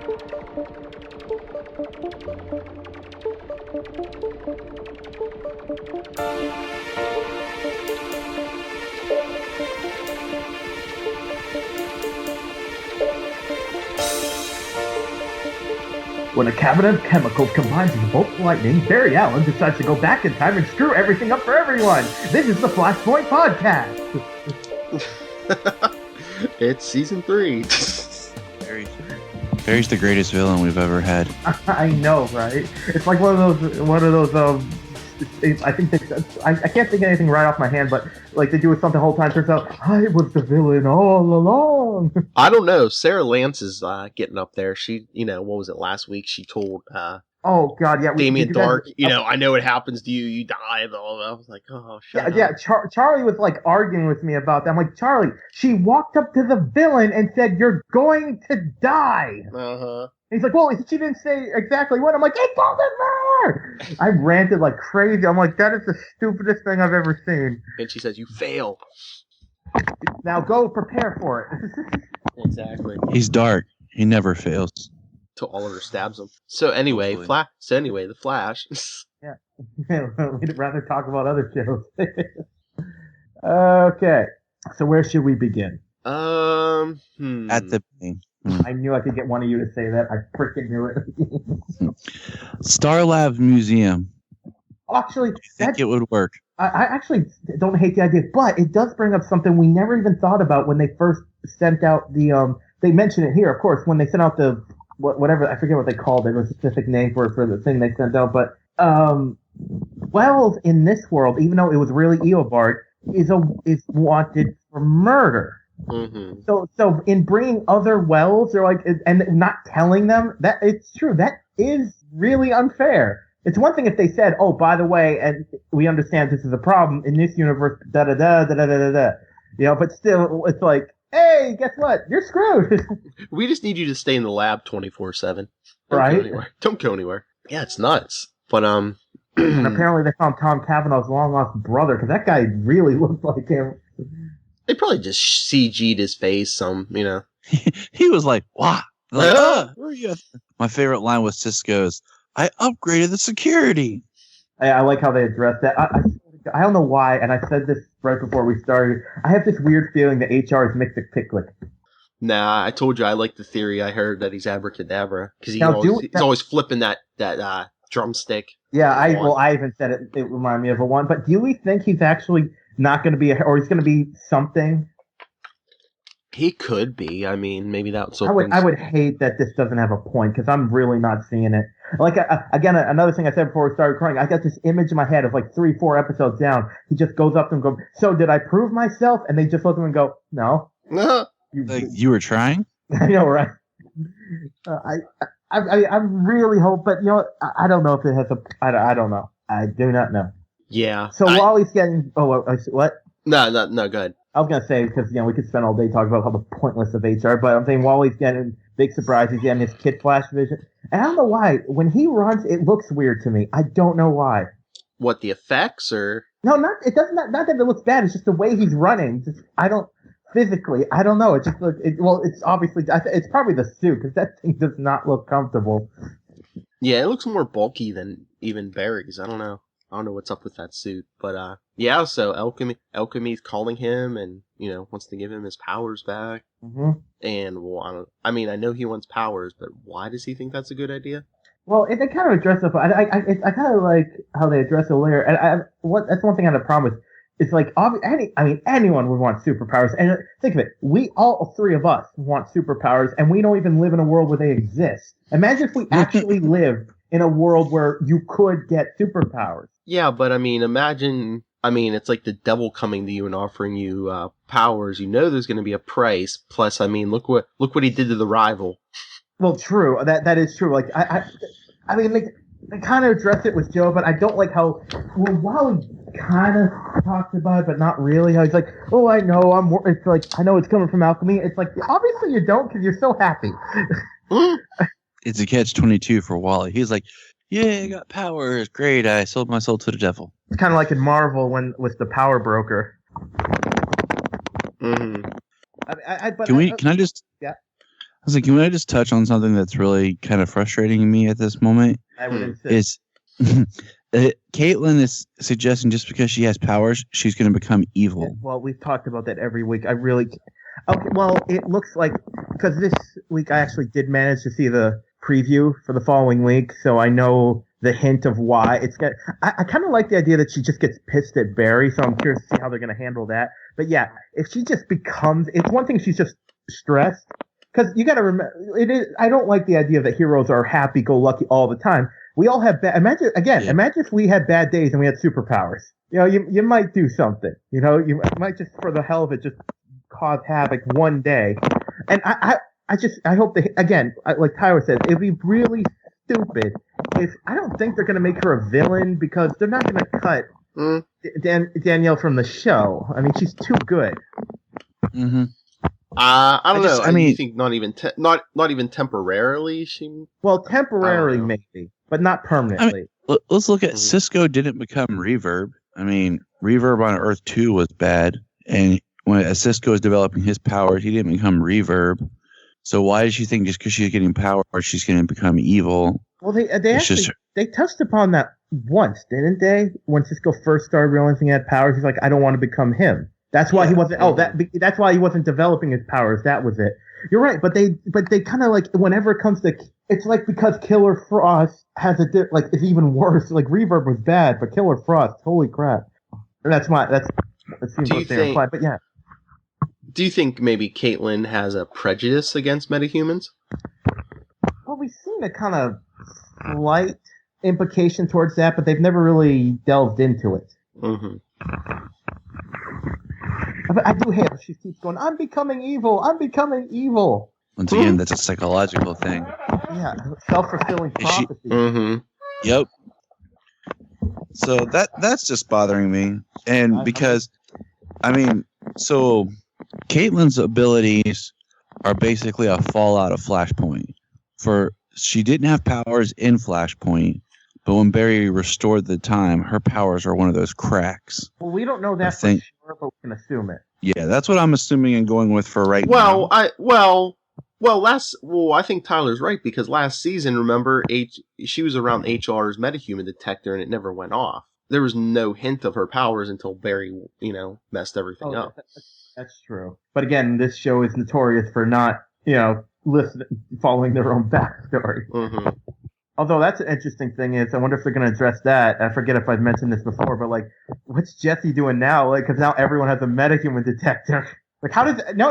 When a cabinet of chemicals combines with a bolt of lightning, Barry Allen decides to go back in time and screw everything up for everyone. This is the Flashpoint podcast. It's season 3. Barry's the greatest villain we've ever had. I know, right? It's like one of those. I think I can't think of anything right off my hand, but like they do it something the whole time. Turns out I was the villain all along. I don't know. Sarah Lance is getting up there. She, what was it last week? She told oh god, yeah, Damien Dark, I know what happens to you. You die. Blah, blah, blah. I was like, oh, shut up. Yeah. Charlie was like arguing with me about that. I'm like, Charlie, she walked up to the villain and said, "You're going to die." He's like, well, she didn't say exactly what. I'm like, it doesn't matter. I ranted like crazy. I'm like, that is the stupidest thing I've ever seen. And she says, you fail. Now go prepare for it. Exactly. He's dark. He never fails. Till Oliver stabs him. So anyway, the Flash. Yeah. We'd rather talk about other shows. Okay. So where should we begin? At the beginning. I knew I could get one of you to say that. I freaking knew it. Star Labs Museum. Actually, I think it would work. I actually don't hate the idea, but it does bring up something we never even thought about when they first sent out the. They mentioned it here, of course, when they sent out the whatever, I forget what they called it. It was a specific name for the thing they sent out, but Wells in this world, even though it was really Eobard, is wanted for murder. Mm-hmm. So in bringing other Wells, they're like, and not telling them that it's true. That is really unfair. It's one thing if they said, "Oh, by the way, and we understand this is a problem in this universe." Da da da da da da da. But still, it's like, hey, guess what? You're screwed. We just need you to stay in the lab 24/7. Right? Don't go anywhere. Yeah, it's nuts. But and apparently they found Tom Cavanaugh's long lost brother because that guy really looked like him. They probably just CG'd his face He was like, wow. Like, where are you at? My favorite line was Cisco's, I upgraded the security. I like how they addressed that. I don't know why, and I said this right before we started. I have this weird feeling that HR is Mxyzptlk. Nah, I told you I like the theory. I heard that he's abracadabra because he's always flipping that drumstick. Yeah, I even said it. It reminded me of a one. But do we think he's actually not going to be, or he's going to be something? He could be. I mean, maybe that's. I would hate that this doesn't have a point because I'm really not seeing it. Like again, another thing I said before we started recording, I got this image in my head of like 3-4 episodes down. He just goes up to them and goes, "So did I prove myself?" And they just look at him and go, "No." You were trying? I know, right? I really hope, but I don't know if it has a. I don't know. I do not know. Yeah. So Wally's getting. Oh, what? No. Go ahead. I was gonna say because we could spend all day talking about how the pointless of HR, but I'm saying Wally's getting big surprise. He's getting his Kid Flash vision, and I don't know why. When he runs, it looks weird to me. I don't know why. What, the effects or? No, it doesn't. Not that it looks bad. It's just the way he's running. I don't know. It just looks. It's obviously. It's probably the suit because that thing does not look comfortable. Yeah, it looks more bulky than even Barry's. I don't know what's up with that suit, but yeah. So Alchemy's calling him, and wants to give him his powers back. Mm-hmm. And I know he wants powers, but why does he think that's a good idea? Well, they kind of address it. I kind of like how they address it later. And that's one thing I had a problem with. It's like anyone would want superpowers. And think of it, all three of us want superpowers, and we don't even live in a world where they exist. Imagine if we actually lived in a world where you could get superpowers. Yeah, but imagine. It's like the devil coming to you and offering you powers. There's going to be a price. Plus, look what he did to the rival. Well, true. That is true. Like they kind of address it with Joe, but I don't like how Wally kind of talks about it, but not really. How he's like, "Oh, I know. It's like I know it's coming from alchemy." It's like obviously you don't because you're so happy. It's a catch-22 for Wally. He's like, "Yeah, I got powers. Great. I sold my soul to the devil." It's kind of like in Marvel with the power broker. Mm-hmm. Can I just? Yeah. was like, can I just touch on something that's really kind of frustrating me at this moment? I would insist. Is Caitlyn is suggesting just because she has powers, she's going to become evil. Yeah, well, we've talked about that every week. I really... Okay, well, it looks like... Because this week I actually did manage to see the preview for the following week, so I know the hint of why. I kind of like the idea that she just gets pissed at Barry, so I'm curious to see how they're going to handle that. But yeah, if she just becomes... It's one thing she's just stressed, because you got to remember... I don't like the idea that heroes are happy-go-lucky all the time. We all have bad... Imagine if we had bad days and we had superpowers. You know, you might do something. You know, you might just, for the hell of it, just cause havoc one day. And I hope they, again, like Tyler said, it'd be really stupid if... I don't think they're going to make her a villain, because they're not going to cut Danielle from the show. I mean, she's too good. Mm-hmm. I don't know. I mean, you think not even temporarily. Well, temporarily maybe, but not permanently. I mean, let's look at Cisco didn't become Reverb. I mean, Reverb on Earth 2 was bad, and when Cisco is developing his powers, he didn't become Reverb. So why does she think just because she's getting power, she's going to become evil? Well, they touched upon that once, didn't they? When Cisco first started realizing he had powers, he's like, I don't want to become him. That's why he wasn't. That's why he wasn't developing his powers. That was it. You're right, but they kind of like, whenever it comes to, it's like, because Killer Frost has it's even worse. Like, Reverb was bad, but Killer Frost, holy crap. That seems what they imply. But yeah. Do you think maybe Caitlyn has a prejudice against metahumans? Well, we've seen a kind of slight implication towards that, but they've never really delved into it. Mm-hmm. But I do hate it. She keeps going, I'm becoming evil. I'm becoming evil. Once again, that's a psychological thing. Yeah, self-fulfilling prophecy. Mm-hmm. Yep. So that's just bothering me. And because, I mean, so Caitlyn's abilities are basically a fallout of Flashpoint. She didn't have powers in Flashpoint, but when Barry restored the time, her powers are one of those cracks. Well, we don't know that for sure, but we can assume it. Yeah, that's what I'm assuming and going with for right now. I think Tyler's right, because last season, remember, she was around HR's metahuman detector and it never went off. There was no hint of her powers until Barry, messed everything up. That's true. But again, this show is notorious for not, following their own backstory. Mm-hmm. Although that's an interesting thing is, I wonder if they're going to address that. I forget if I've mentioned this before, but like, what's Jesse doing now? Like, because now everyone has a metahuman detector. Like,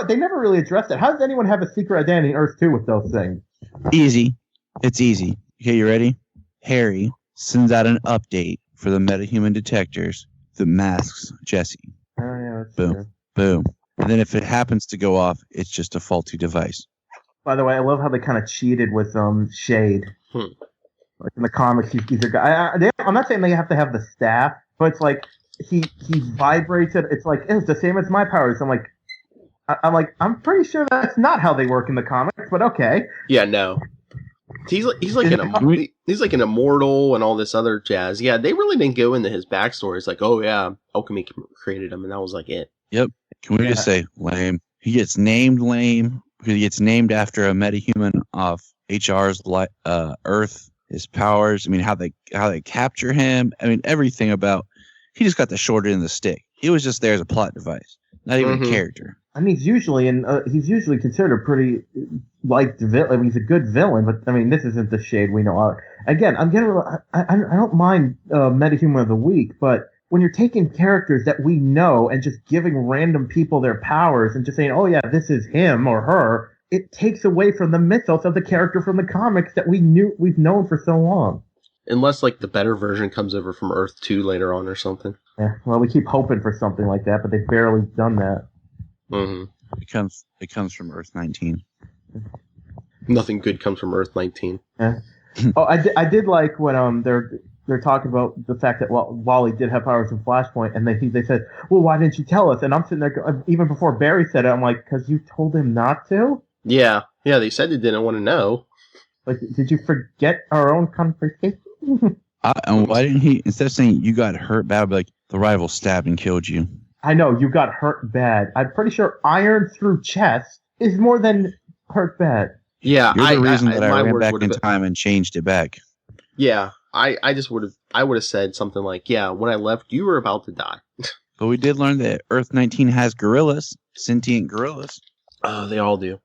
they never really addressed it. How does anyone have a secret identity in Earth 2 with those things? Easy. It's easy. Okay, you ready? Harry sends out an update for the metahuman detectors that masks Jesse. Oh, yeah, that's Boom. true. Boom. And then if it happens to go off, it's just a faulty device. By the way, I love how they kind of cheated with Shade. Like in the comics, he's a guy. I'm not saying they have to have the staff, but it's like he vibrates it. It's like it's the same as my powers. I'm pretty sure that's not how they work in the comics, but okay. Yeah, no. He's like an immortal and all this other jazz. Yeah, they really didn't go into his backstory. It's like, oh yeah, Alchemy created him, and that was like it. Yep. Can we just say lame? He gets named lame because he gets named after a metahuman of HR's Earth. His powers. I mean, how they capture him. I mean, everything about. He just got the short end of the stick. He was just there as a plot device, not even a character. I mean, he's usually considered a pretty liked villain. I mean, he's a good villain, but I mean, this isn't the Shade we know. Again, I don't mind Metahuman of the Week, but when you're taking characters that we know and just giving random people their powers and just saying, oh yeah, this is him or her, it takes away from the mythos of the character from the comics that we've known for so long. Unless, like, the better version comes over from Earth 2 later on or something. Yeah, well, we keep hoping for something like that, but they've barely done that. Mm-hmm. It comes from Earth 19. Nothing good comes from Earth 19. Yeah. Oh, I did like when they're talking about the fact that Wally did have powers in Flashpoint, and they said, well, why didn't you tell us? And I'm sitting there, even before Barry said it, I'm like, because you told him not to? Yeah, they said they didn't want to know. Like, did you forget our own conversation? And why didn't he, instead of saying you got hurt bad, be like, the rival stabbed and killed you? I know, you got hurt bad. I'm pretty sure iron through chest is more than hurt bad. Yeah, You're the reason that I my ran words back would in have time and changed it back. Yeah, I just would have said something like, yeah, when I left, you were about to die. But we did learn that Earth 19 has gorillas, sentient gorillas. Oh, they all do.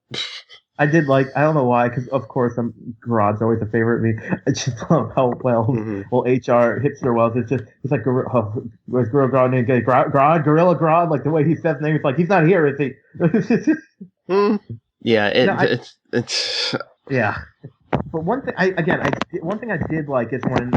I did like, I don't know why, because of course Grodd's always a favorite of me. I just love how well HR hipster Wells. It's like where's Gorilla Grodd name? Grodd, Gorilla Grodd, like the way he says name. It's like he's not here, is he? Yeah, it's yeah. But one thing one thing I did like is when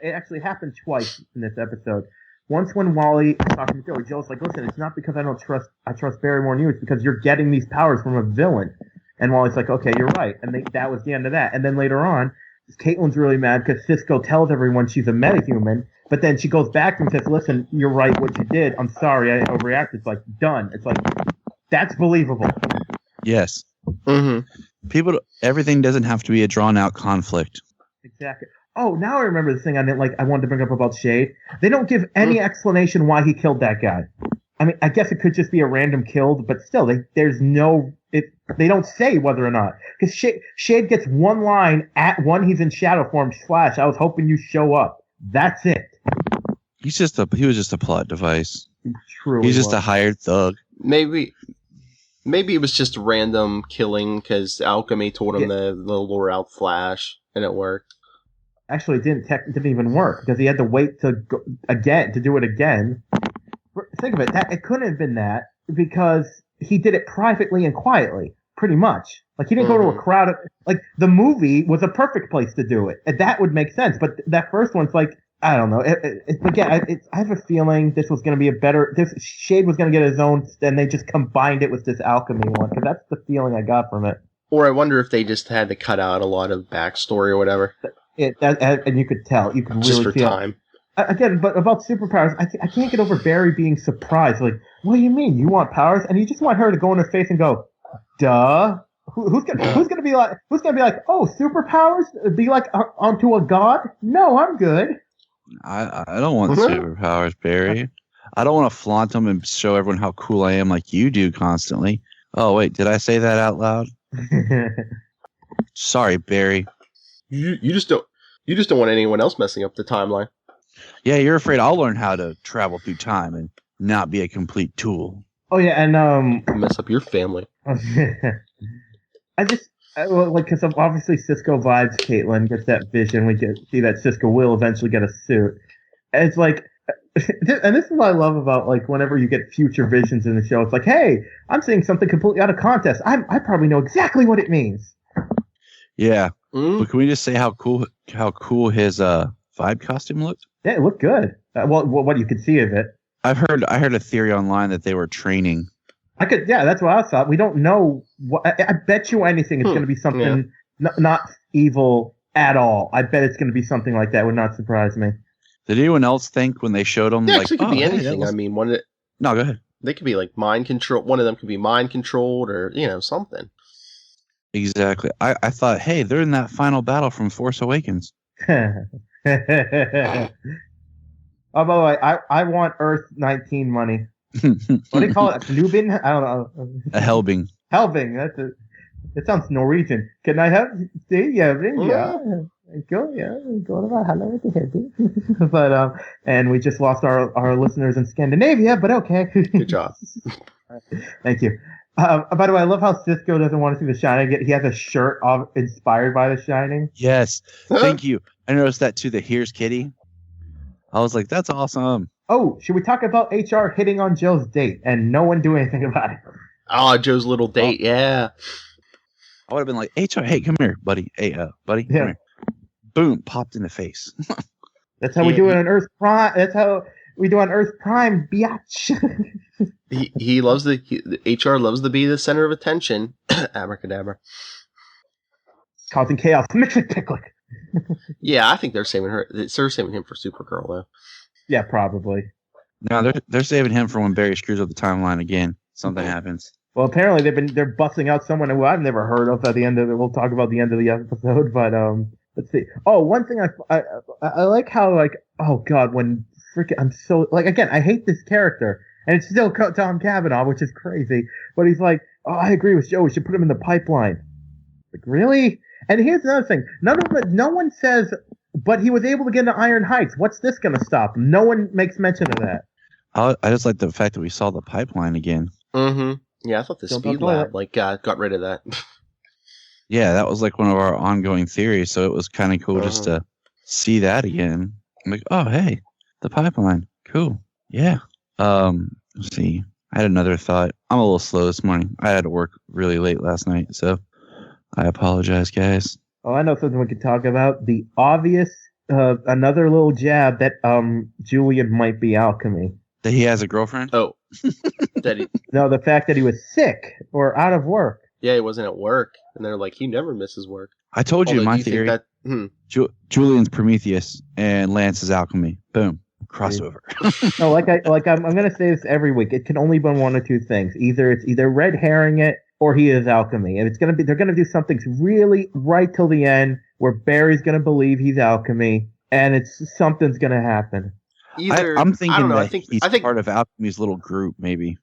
it actually happened twice in this episode. Once when Wally was talking to Joe's like, listen, it's not because I trust Barry more than you, it's because you're getting these powers from a villain. And Wally's like, okay, you're right. And that was the end of that. And then later on, Caitlin's really mad because Cisco tells everyone she's a metahuman, but then she goes back and says, listen, you're right what you did. I'm sorry, I overreacted. It's like, done. It's like, that's believable. Yes. Mm-hmm. Everything doesn't have to be a drawn-out conflict. Exactly. Oh, now I remember the thing I wanted to bring up about Shade. They don't give any explanation why he killed that guy. I mean, I guess it could just be a random kill, but still, they don't say whether or not. Because Shade gets one line when he's in shadow form. Flash, I was hoping you show up. That's it. He was just a plot device. Truly, he's just a hired thug. Maybe it was just random killing because Alchemy told him the lure out Flash, and it worked. Actually, it didn't even work because he had to wait to do it again. Think of it. It couldn't have been that because he did it privately and quietly, pretty much. Like he didn't go to a crowd. Like the movie was a perfect place to do it, and that would make sense. But that first one's like, I don't know. I have a feeling this was going to be this Shade was going to get his own, and they just combined it with this Alchemy one because that's the feeling I got from it. Or I wonder if they just had to cut out a lot of backstory or whatever. And you could tell. You could really just for feel time. Again, but about superpowers, I can't get over Barry being surprised. Like, what do you mean? You want powers? And you just want her to go in her face and go, duh. Who's gonna be like, oh, superpowers? Be like onto a god? No, I'm good. I don't want superpowers, Barry. I don't want to flaunt them and show everyone how cool I am like you do constantly. Oh, wait, did I say that out loud? Sorry, Barry. You just don't want anyone else messing up the timeline. Yeah, you're afraid I'll learn how to travel through time and not be a complete tool. Oh yeah, and mess up your family. Because obviously Cisco vibes Caitlin, gets that vision. We see that Cisco will eventually get a suit. And it's like, and this is what I love about like whenever you get future visions in the show. It's like, hey, I'm seeing something completely out of context. I probably know exactly what it means. Yeah, but can we just say how cool his vibe costume looked? Yeah, it looked good. What you could see of it. I heard a theory online that they were training. That's what I thought. We don't know. I bet you anything it's going to be something not evil at all. I bet it's going to be something like that. Would not surprise me. Did anyone else think when they showed them? Yeah, like, it could be anything. I mean, No, go ahead. They could be like mind control. One of them could be mind controlled, or something. Exactly. I thought, hey, they're in that final battle from Force Awakens. Oh, by the way, I want Earth 19 money. What do you call it? Nubin? I don't know. A Helbing. Helbing. That sounds Norwegian. Can I have? See, yeah, go, yeah, go about hello with the Helbing. But and we just lost our listeners in Scandinavia, but okay. Good job. Thank you. By the way, I love how Cisco doesn't want to see The Shining. He has a shirt inspired by The Shining. Yes, thank you. I noticed that too. The Here's Kitty. I was like, that's awesome. Oh, should we talk about HR hitting on Joe's date and no one do anything about it? Oh, Joe's little date, yeah. I would have been like, HR, hey, come here, buddy. Hey, buddy, come here. Boom, popped in the face. That's how we do it on Earth Prime. That's how we do on Earth Prime, biatch. he loves HR loves to be the center of attention. Abracadabra. Causing chaos. Mitch Picklick. Yeah, I think they're saving him for Supergirl, though. Yeah, probably. No, they're saving him for when Barry screws up the timeline again. Something happens. Well, apparently they're busting out someone who I've never heard of at the end of it. We'll talk about the end of the episode, but let's see. Oh, one thing I like how like, oh god, when freaking I'm so like, again, I hate this character and it's still Tom Cavanaugh, which is crazy. But he's like, oh, I agree with Joe. We should put him in the pipeline. Like, really? And here's another thing. No one says, but he was able to get into Iron Heights. What's this going to stop him? No one makes mention of that. I just like the fact that we saw the pipeline again. Mm-hmm. Yeah, I thought the speed lab got rid of that. Yeah, that was like one of our ongoing theories. So it was kind of cool just to see that again. I'm like, oh hey, the pipeline, cool. Yeah. Let's see. I had another thought. I'm a little slow this morning. I had to work really late last night, so I apologize, guys. Oh, I know something we could talk about. The obvious, another little jab that Julian might be alchemy. That he has a girlfriend? Oh. No, the fact that he was sick or out of work. Yeah, he wasn't at work. And they're like, he never misses work. I told you my theory. Julian's Prometheus and Lance is alchemy. Boom. Crossover. No, I'm gonna say this every week. It can only be one of two things. It's either red herring it or he is alchemy. And they're gonna do something really right till the end where Barry's gonna believe he's alchemy and something's gonna happen. I'm thinking he's part of alchemy's little group, maybe.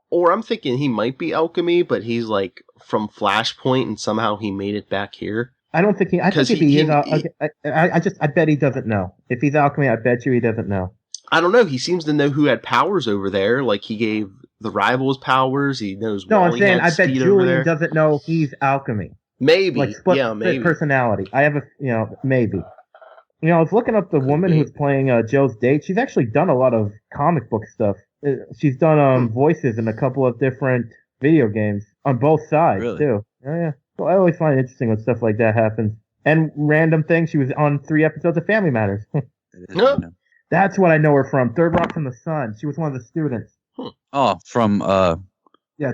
Or I'm thinking he might be alchemy, but he's like from Flashpoint and somehow he made it back here. I don't think he. I think if he is, I bet he doesn't know. If he's alchemy, I bet you he doesn't know. I don't know. He seems to know who had powers over there. Like he gave the rivals powers. He knows. No, I'm saying I bet Julian doesn't know he's alchemy. Maybe. Like split personality. I have maybe. I was looking up the woman who's playing Joe's date. She's actually done a lot of comic book stuff. She's done voices in a couple of different video games on both sides too. Oh yeah. So I always find it interesting when stuff like that happens. And random things. She was on 3 episodes of Family Matters. That's what I know her from. Third Rock from the Sun. She was one of the students. Oh, from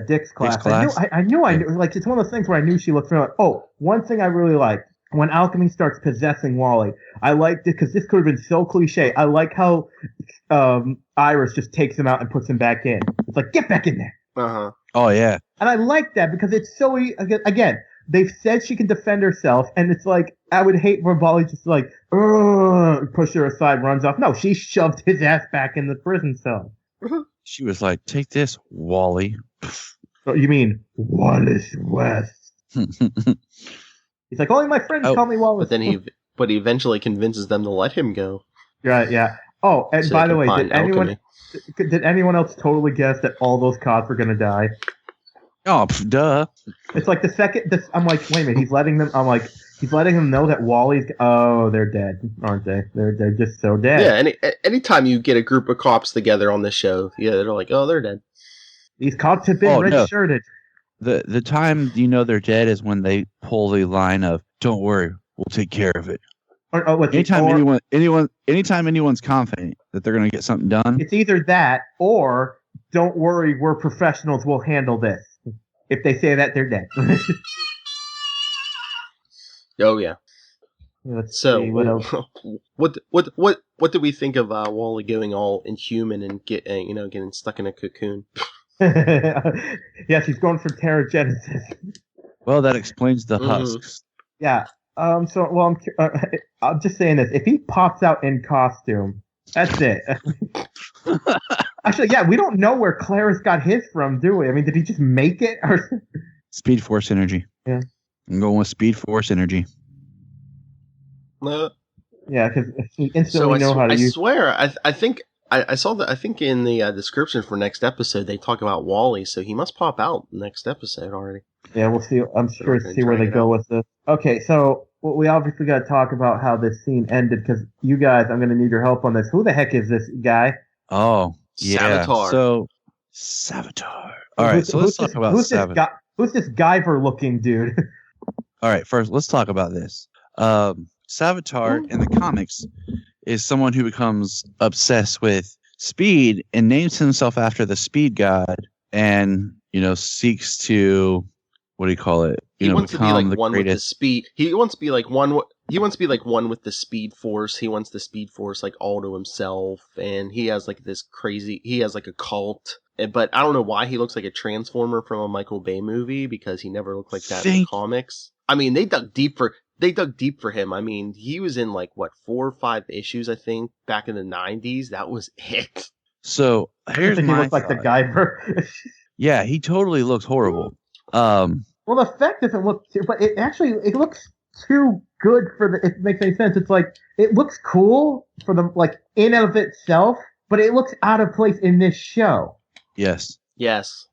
Dick's class. I knew. Like, it's one of those things where I knew she looked familiar. Oh, one thing I really liked. When Alchemy starts possessing Wally, I liked it because this could have been so cliche. I like how Iris just takes him out and puts him back in. It's like, get back in there. Uh-huh. Oh, yeah. And I like that because it's so, again, they've said she can defend herself, and it's like, I would hate for Wally just like, push her aside, runs off. No, she shoved his ass back in the prison cell. She was like, take this, Wally. So you mean Wallace West? He's like, only my friends call me Wallace. But he eventually convinces them to let him go. Right, yeah. Oh, and by the way, did anyone else totally guess that all those cops were going to die? Oh, duh. It's like the second, I'm like, wait a minute, he's letting them know that Wally's, they're dead, aren't they? They're just so dead. Yeah, anytime you get a group of cops together on this show, they're like, oh, they're dead. These cops have been red-shirted. The time they're dead is when they pull the line of, don't worry, we'll take care of it. Anytime anyone's confident that they're going to get something done. It's either that or, don't worry, we're professionals, we'll handle this. If they say that, they're dead. Oh, yeah. So, what do we think of Wally going all inhuman and getting stuck in a cocoon? Yes, he's going for Terragenesis. Well, that explains the husks. Yeah. I'm just saying this. If he pops out in costume, that's it. Actually, yeah, we don't know where Clarence got his from, do we? I mean, did he just make it? Or Speed Force energy. Yeah. I'm going with Speed Force energy. Yeah, because he instantly know how to use. I swear, I think I saw that. I think in the description for next episode they talk about Wally, so he must pop out next episode already. Yeah, we'll see. I'm sure to see where they go with this. Okay, so we obviously got to talk about how this scene ended because you guys, I'm going to need your help on this. Who the heck is this guy? Oh, yeah. Savitar. So Savitar. All right, so let's talk about Savitar. Who's this Guyver-looking dude? All right, first let's talk about this. Savitar in the comics is someone who becomes obsessed with speed and names himself after the speed god and, seeks to, what do you call it? He wants to be like one greatest. with the speed. He wants to be like one. He wants to be like one with the Speed Force. He wants the Speed Force like all to himself, and he has like this crazy. He has like a cult, but I don't know why he looks like a Transformer from a Michael Bay movie because he never looked like that in the comics. I mean, they dug deep for him. I mean, he was in like 4 or 5 issues, I think, back in the 90s. That was it. So here's my he looked like the Guyver. Yeah, he totally looks horrible. Well, the effect doesn't look too, but it looks too good if it makes any sense. It's like, it looks cool for the, like, in and of itself, but it looks out of place in this show. Yes. Yes.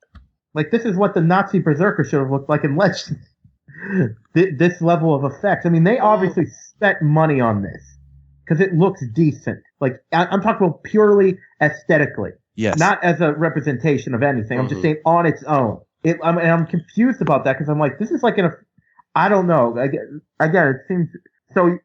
Like, this is what the Nazi Berserker should have looked like in Legends. This level of effects. I mean, they obviously spent money on this because it looks decent. Like, I'm talking about purely aesthetically. Yes. Not as a representation of anything. I'm just saying on its own. I'm confused about that because I'm like, this is like I don't know. Again, it seems so.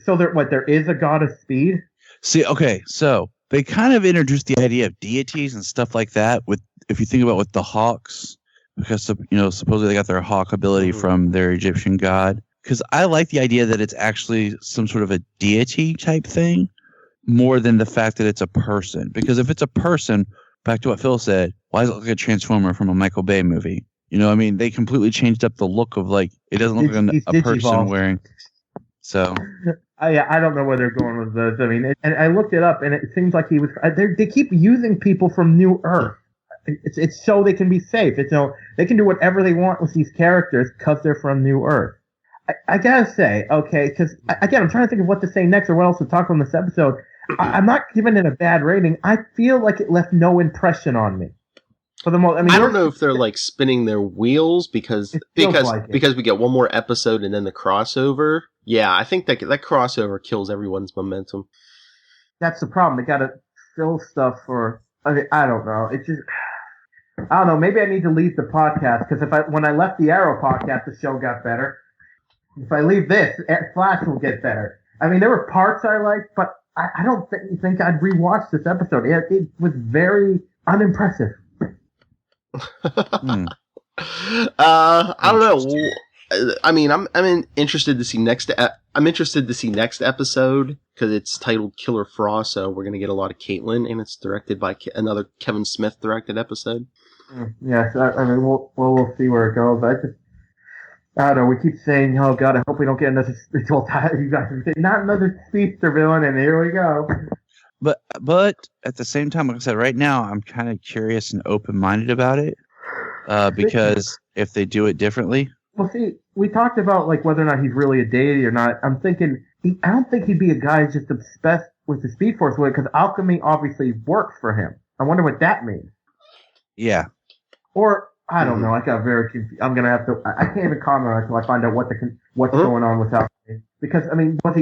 There is a god of speed. See, okay, so they kind of introduced the idea of deities and stuff like that. If you think about with the Hawks, because supposedly they got their hawk ability from their Egyptian god. Because I like the idea that it's actually some sort of a deity type thing, more than the fact that it's a person. Because if it's a person, back to what Phil said, why does it look like a Transformer from a Michael Bay movie? You know, I mean, they completely changed up the look of, like, it doesn't look like a person wearing. So. I don't know where they're going with this. I mean, and I looked it up, and it seems like he was. They keep using people from New Earth. It's so they can be safe. They can do whatever they want with these characters because they're from New Earth. I gotta say, okay, because again, I'm trying to think of what to say next or what else to talk on this episode. I'm not giving it a bad rating. I feel like it left no impression on me. For the most, I don't know if they're like spinning their wheels because we get one more episode and then the crossover. Yeah, I think that crossover kills everyone's momentum. That's the problem. They gotta fill stuff for. I don't know. It's just. I don't know. Maybe I need to leave the podcast because when I left the Arrow podcast, the show got better. If I leave this, Flash will get better. I mean, there were parts I liked, but I don't think I'd rewatch this episode. It was very unimpressive. I don't know. I mean, I'm interested to see next. I'm interested to see next episode because it's titled Killer Frost, so we're gonna get a lot of Caitlin, and it's directed by another Kevin Smith directed episode. Yes, I mean we'll see where it goes. I don't know. We keep saying, "Oh God, I hope we don't get another." Not another speedster villain, and here we go. But at the same time, like I said, right now I'm kind of curious and open-minded about it because if they do it differently. Well, see, we talked about like whether or not he's really a deity or not. I'm thinking I don't think he'd be a guy just obsessed with the Speed Force way because alchemy obviously works for him. I wonder what that means. Yeah. Or I don't know. I got very confused. I'm gonna have to. I can't even comment on it until I find out what's going on with alchemy. Because I mean, was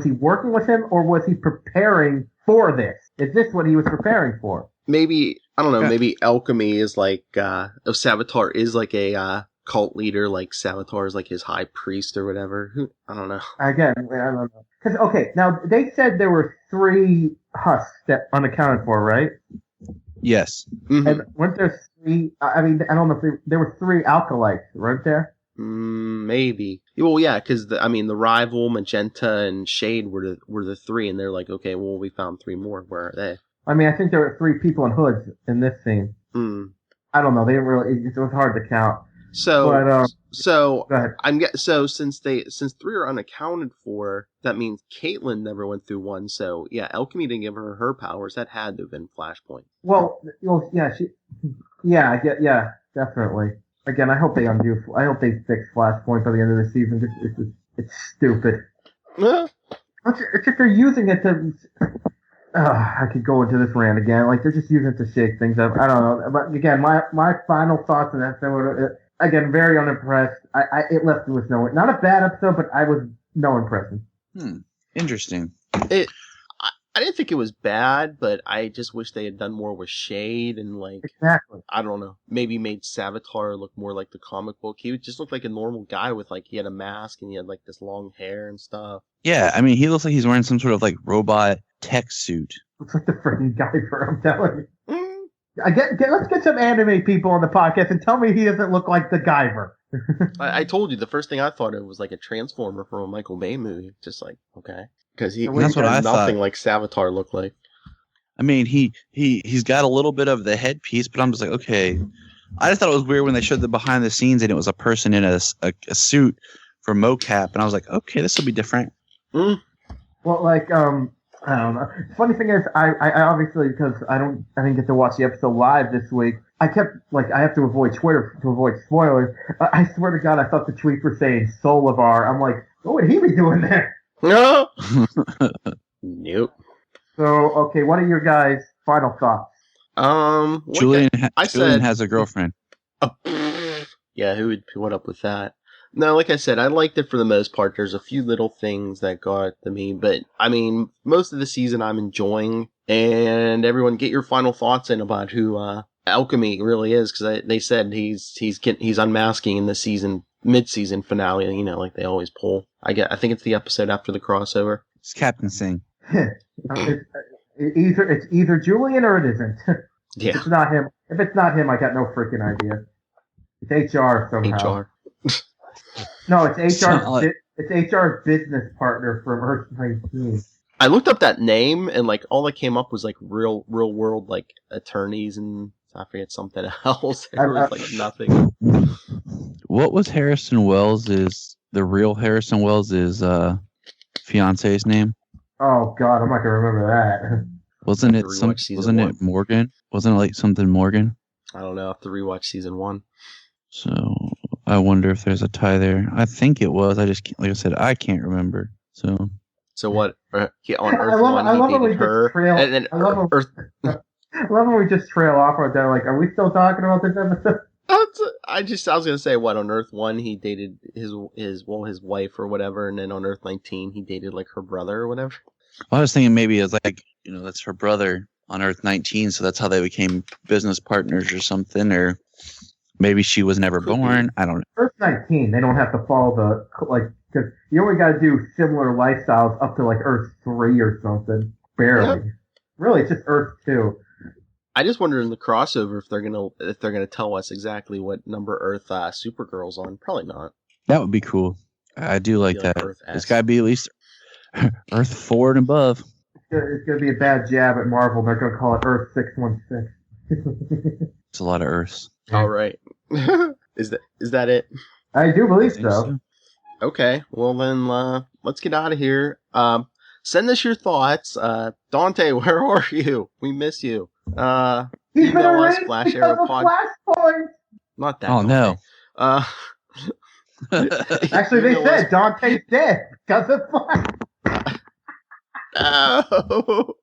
he working with him or was he preparing for this? Is this what he was preparing for? Maybe I don't know. Maybe alchemy is like Savitar is like a cult leader, like Savitar is like his high priest or whatever. I don't know. Again, I don't know. Because okay, now they said there were 3 husks that unaccounted for, right? Yes. Mm-hmm. And weren't there 3? I mean, I don't know if there were 3 alkalites, weren't there? Maybe. Well, yeah, because the rival Magenta and Shade were the 3, and they're like, okay, well, we found 3 more. Where are they? I mean, I think there were 3 people in hoods in this scene. I don't know. They didn't really. It was hard to count. So, go ahead. Since 3 are unaccounted for, that means Caitlin never went through one. So yeah, alchemy didn't give her powers. That had to have been Flashpoint. Well, yeah, definitely. Again, I hope they fix Flashpoint by the end of the season. It's stupid. It's just they're using it to. I could go into this rant again. Like they're just using it to shake things up. I don't know. But again, my final thoughts on that. Again, very unimpressed. It left me with not a bad episode, but I was no impression. Interesting. I didn't think it was bad, but I just wish they had done more with Shade and like exactly. I don't know, maybe made Savitar look more like the comic book. He just looked like a normal guy with like he had a mask and he had like this long hair and stuff. Yeah, I mean he looks like he's wearing some sort of like robot tech suit. Looks like the freaking Guyver, I'm telling you. Let's get some anime people on the podcast and tell me he doesn't look like the Guyver. I told you the first thing I thought of was like a Transformer from a Michael Bay movie. Just like, okay. Because that's what I nothing thought. Like Savitar looked like. I mean, he's got a little bit of the headpiece, but I'm just like, okay. I just thought it was weird when they showed the behind the scenes and it was a person in a suit for mocap, and I was like, okay, this will be different. Well, like, I don't know. Funny thing is, I obviously because I didn't get to watch the episode live this week. I kept, like, I have to avoid Twitter to avoid spoilers. I swear to God, I thought the tweets were saying Solivar. I'm like, what would he be doing there? No. Nope. So, okay, what are your guys' final thoughts? Julian has a girlfriend. Yeah, who would put up with that? No, like I said, I liked it for the most part. There's a few little things that got to me, but I mean, most of the season I'm enjoying. And everyone, get your final thoughts in about who Alchemy really is, because they said he's unmasking in the season mid-season finale. You know, like they always pull. I think it's the episode after the crossover. It's Captain Singh. It's either Julian or it isn't. Yeah. If it's not him, I got no freaking idea. It's HR somehow. HR. No, it's HR. It's HR's business partner from Earth 19. I looked up that name and like all that came up was like real world like attorneys and I forget something else. There was like nothing. What was Harrison Wells' the real Harrison Wells' fiance's name? Oh God, I'm not gonna remember that. Wasn't it Morgan? Wasn't it like something Morgan? I don't know. I have to rewatch season 1. So I wonder if there's a tie there. I think it was. I just, like I said, I can't remember. So what? On Earth 1, he dated her, and then Earth. I love when we just trail off right there. Like, are we still talking about this episode? I was gonna say, what, on Earth 1 he dated his wife or whatever, and then on Earth 19 he dated like her brother or whatever. I was thinking maybe it's like, that's her brother on Earth 19, so that's how they became business partners or something, or maybe she was never born. I don't know. Earth 19, they don't have to follow because you only got to do similar lifestyles up to like Earth 3 or something. Barely. Yeah. Really, it's just Earth 2. I just wonder in the crossover if they're gonna tell us exactly what number Earth Supergirl's on. Probably not. That would be cool. I do like that. It's got to be at least Earth 4 and above. It's gonna be a bad jab at Marvel. They're gonna call it Earth 616. It's a lot of Earths. All right. Is that it? I do believe so. Okay. Well then, let's get out of here. Send us your thoughts. Dante, where are you? We miss you. He's been erased because of Flashpoint. Not that. Oh Dante. No. Actually, they said Dante's dead because of Flashpoint. Oh.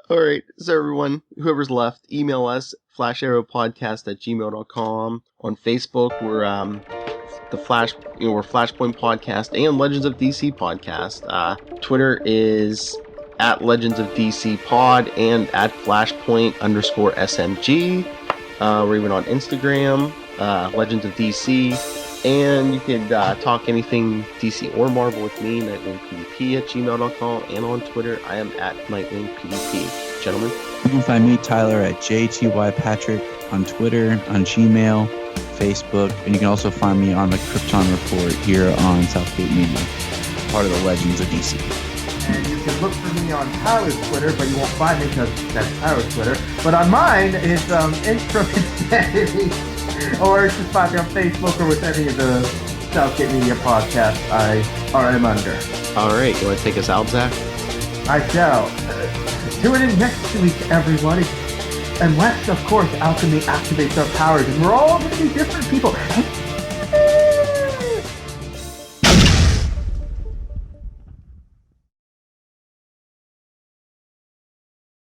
All right. So everyone, whoever's left, email us flasharrowpodcast@gmail.com. On Facebook, we're we're Flashpoint Podcast and Legends of DC Podcast. Twitter is @Legends of DC Pod and @Flashpoint_SMG. We're even on Instagram, Legends of DC. And you can talk anything DC or Marvel with me, nightwingpdp@gmail.com, and on Twitter, I am @nightwingpdp. Gentlemen? You can find me, Tyler, at JTYPatrick on Twitter, on Gmail, Facebook, and you can also find me on the Krypton Report here on Southgate Media, part of the Legends of DC. And you can look for me on Tyler's Twitter, but you won't find me because that's Tyler's Twitter. But on mine, it's Intro Insanity. Or just find me on Facebook or with any of the Southgate Media podcasts I am under. All right, you want to take us out, Zach? I shall. Tune in next week, everybody. Unless, of course, alchemy activates our powers, and we're all going to be different people.